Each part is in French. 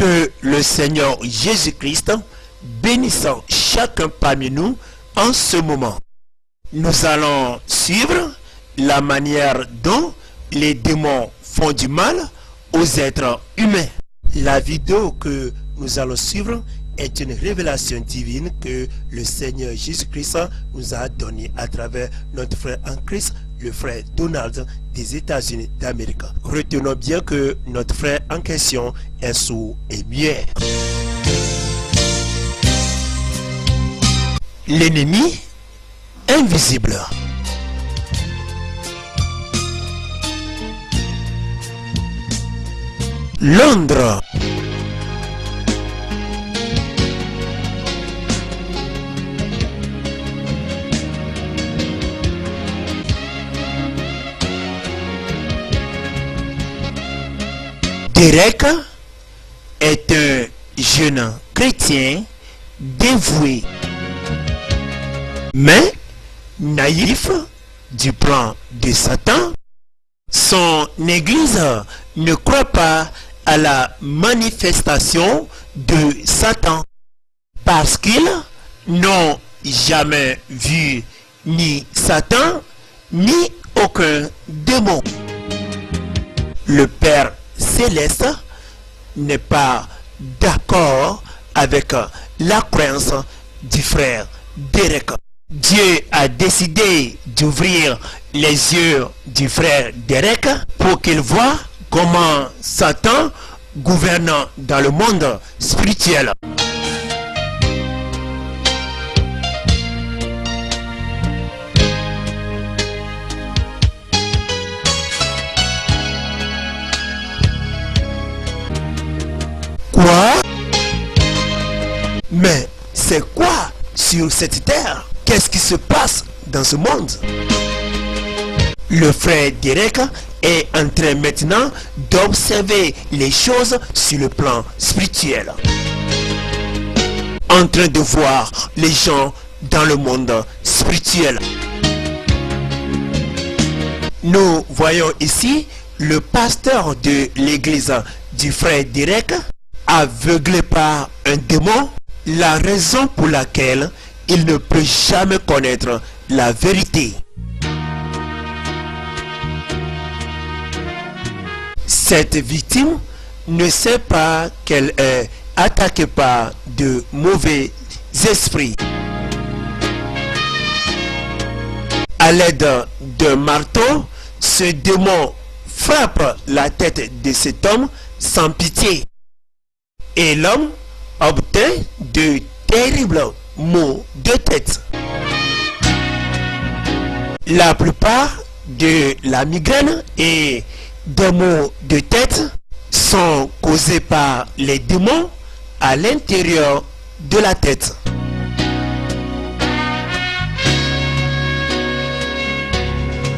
Que le Seigneur Jésus-Christ bénisse chacun parmi nous en ce moment. Nous allons suivre la manière dont les démons font du mal aux êtres humains. La vidéo que nous allons suivre est une révélation divine que le Seigneur Jésus-Christ nous a donnée à travers notre frère en Christ, le frère Donald des États-Unis d'Amérique. Retenons bien que notre frère en question est sourd et muet. L'ennemi invisible. Londres. Derek est un jeune chrétien dévoué, mais naïf du plan de Satan. Son église ne croit pas à la manifestation de Satan parce qu'ils n'ont jamais vu ni Satan ni aucun démon. Le Père Céleste n'est pas d'accord avec la croyance du frère Derek. Dieu a décidé d'ouvrir les yeux du frère Derek pour qu'il voie comment Satan gouverne dans le monde spirituel. Quoi? Mais c'est quoi sur cette terre? Qu'est-ce qui se passe dans ce monde? Le frère Derek est en train maintenant d'observer les choses sur le plan spirituel. En train de voir les gens dans le monde spirituel. Nous voyons ici le pasteur de l'église du frère Derek, aveuglé par un démon, la raison pour laquelle il ne peut jamais connaître la vérité. Cette victime ne sait pas qu'elle est attaquée par de mauvais esprits. À l'aide d'un marteau, ce démon frappe la tête de cet homme sans pitié. Et l'homme obtient de terribles maux de tête. La plupart de la migraine et des maux de tête sont causés par les démons à l'intérieur de la tête.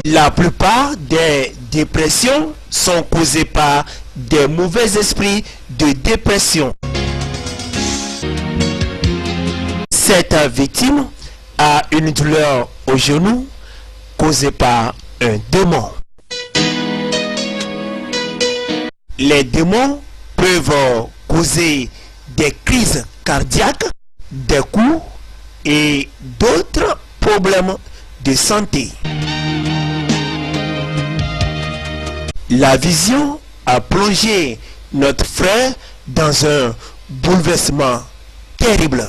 La plupart des dépressions sont causées par des mauvais esprits de dépression. Cette victime a une douleur au genou causée par un démon. Les démons peuvent causer des crises cardiaques, des coups et d'autres problèmes de santé. La vision a plongé notre frère dans un bouleversement terrible.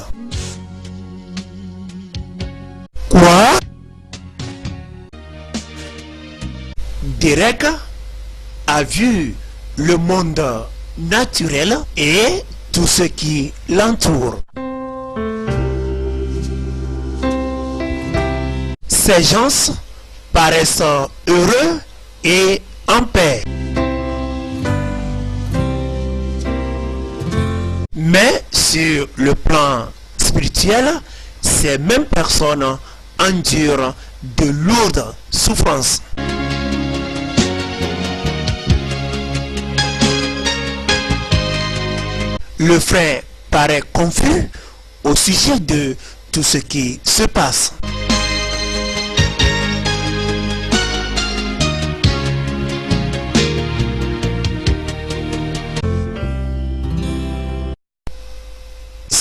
Quoi? Derek a vu le monde naturel et tout ce qui l'entoure. Ces gens paraissent heureux et en paix. Mais sur le plan spirituel, ces mêmes personnes endurent de lourdes souffrances. Le frère paraît confus au sujet de tout ce qui se passe.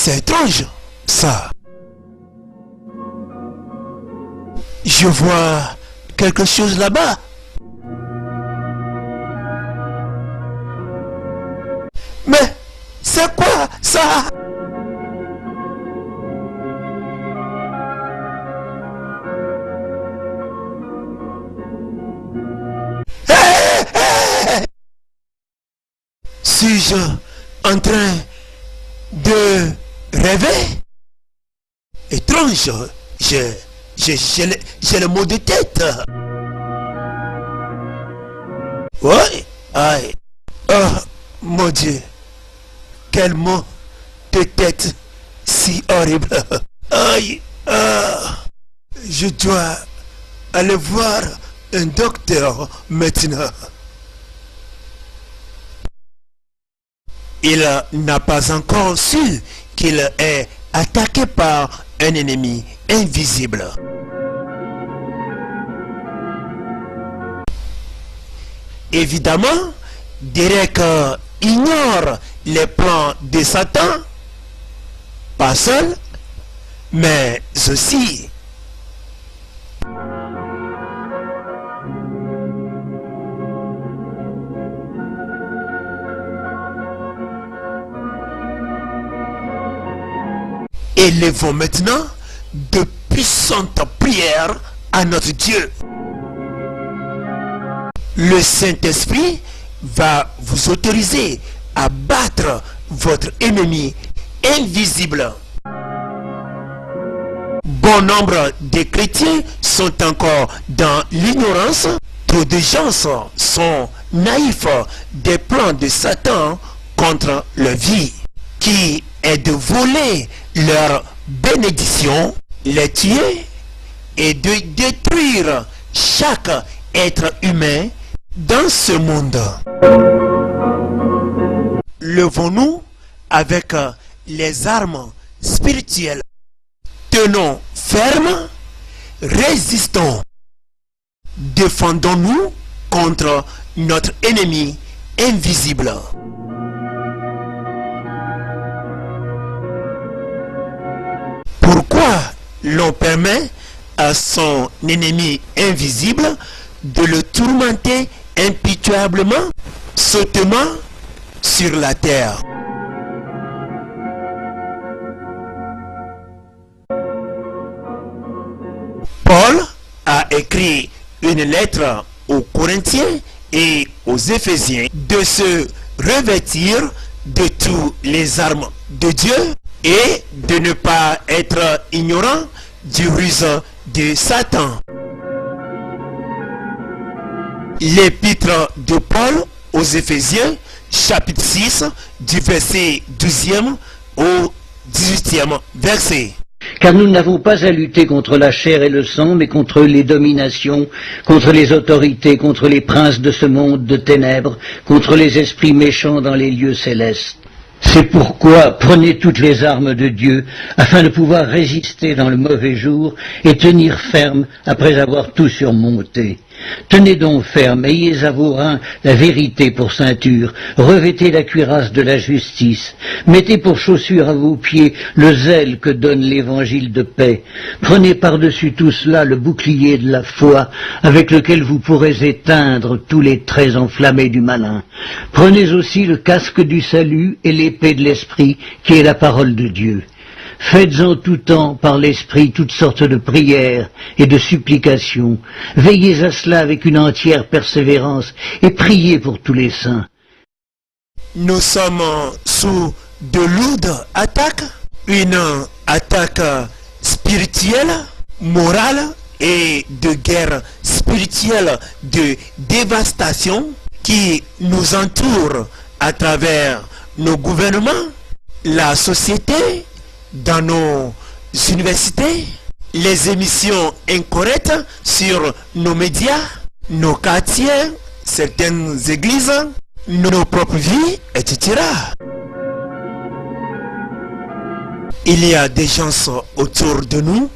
C'est étrange, ça. Je vois quelque chose là-bas. Mais c'est quoi ça? Suis-je en train de rêver? Étrange, j'ai le mot de tête. Oui, aïe. Oh, mon Dieu. Quel mot de tête si horrible. Aïe. Je dois aller voir un docteur maintenant. Il n'a pas encore su qu'il est attaqué par un ennemi invisible. Évidemment, Derek ignore les plans de Satan, pas seul, mais aussi. Élevons maintenant de puissantes prières à notre Dieu. Le Saint-Esprit va vous autoriser à battre votre ennemi invisible. Bon nombre de chrétiens sont encore dans l'ignorance. Trop de gens sont naïfs des plans de Satan contre leur vie, qui est de voler leur bénédiction, les tuer et de détruire chaque être humain dans ce monde. Levons-nous avec les armes spirituelles. Tenons ferme, résistons, défendons-nous contre notre ennemi invisible. Pourquoi l'on permet à son ennemi invisible de le tourmenter impitoyablement, sottement sur la terre? Paul a écrit une lettre aux Corinthiens et aux Éphésiens de se revêtir de toutes les armes de Dieu et de ne pas être ignorant du ruse de Satan. L'épître de Paul aux Éphésiens, chapitre 6, du verset 12e au 18e verset. Car nous n'avons pas à lutter contre la chair et le sang, mais contre les dominations, contre les autorités, contre les princes de ce monde de ténèbres, contre les esprits méchants dans les lieux célestes. C'est pourquoi prenez toutes les armes de Dieu, afin de pouvoir résister dans le mauvais jour et tenir ferme après avoir tout surmonté. Tenez donc ferme, ayez à vos reins la vérité pour ceinture, revêtez la cuirasse de la justice, mettez pour chaussure à vos pieds le zèle que donne l'évangile de paix. Prenez par-dessus tout cela le bouclier de la foi, avec lequel vous pourrez éteindre tous les traits enflammés du malin. Prenez aussi le casque du salut et l'épée de l'esprit, qui est la parole de Dieu. Faites en tout temps par l'Esprit toutes sortes de prières et de supplications. Veillez à cela avec une entière persévérance et priez pour tous les saints. Nous sommes sous de lourdes attaques, une attaque spirituelle, morale et de guerre spirituelle, de dévastation qui nous entoure à travers nos gouvernements, la société, dans nos universités, les émissions incorrectes sur nos médias, nos quartiers, certaines églises, nos propres vies, etc. Il y a des gens autour de nous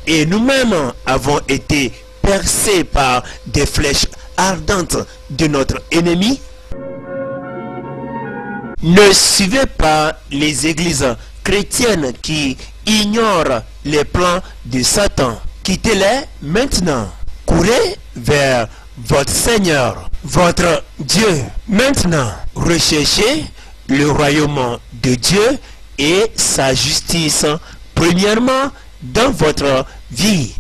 et nous-mêmes avons été percés par des flèches ardentes de notre ennemi. Ne suivez pas les églises chrétiennes qui ignorent les plans de Satan, quittez-les maintenant. Courez vers votre Seigneur, votre Dieu. Maintenant, recherchez le royaume de Dieu et sa justice, premièrement, dans votre vie.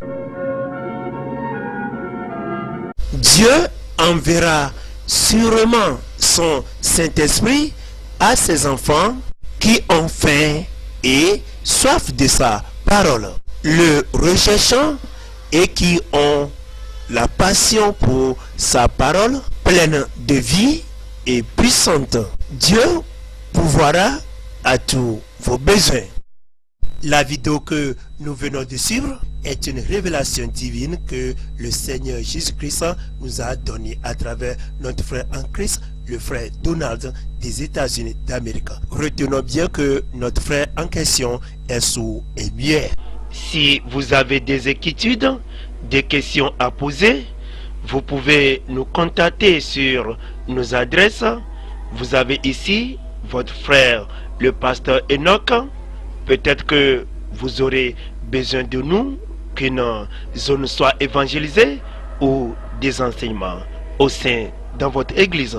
Dieu enverra sûrement son Saint-Esprit à ses enfants qui ont faim et soif de sa parole, le recherchant et qui ont la passion pour sa parole pleine de vie et puissante. Dieu pourvoira à tous vos besoins. La vidéo que nous venons de suivre est une révélation divine que le Seigneur Jésus-Christ nous a donnée à travers notre frère en Christ, le frère Donald des États-Unis d'Amérique. Retenons bien que notre frère en question est sourd et muet. Si vous avez des inquiétudes, des questions à poser, vous pouvez nous contacter sur nos adresses. Vous avez ici votre frère, le pasteur Enoch. Peut-être que vous aurez besoin de nous, qu'une zone soit évangélisée ou des enseignements au sein dans votre église.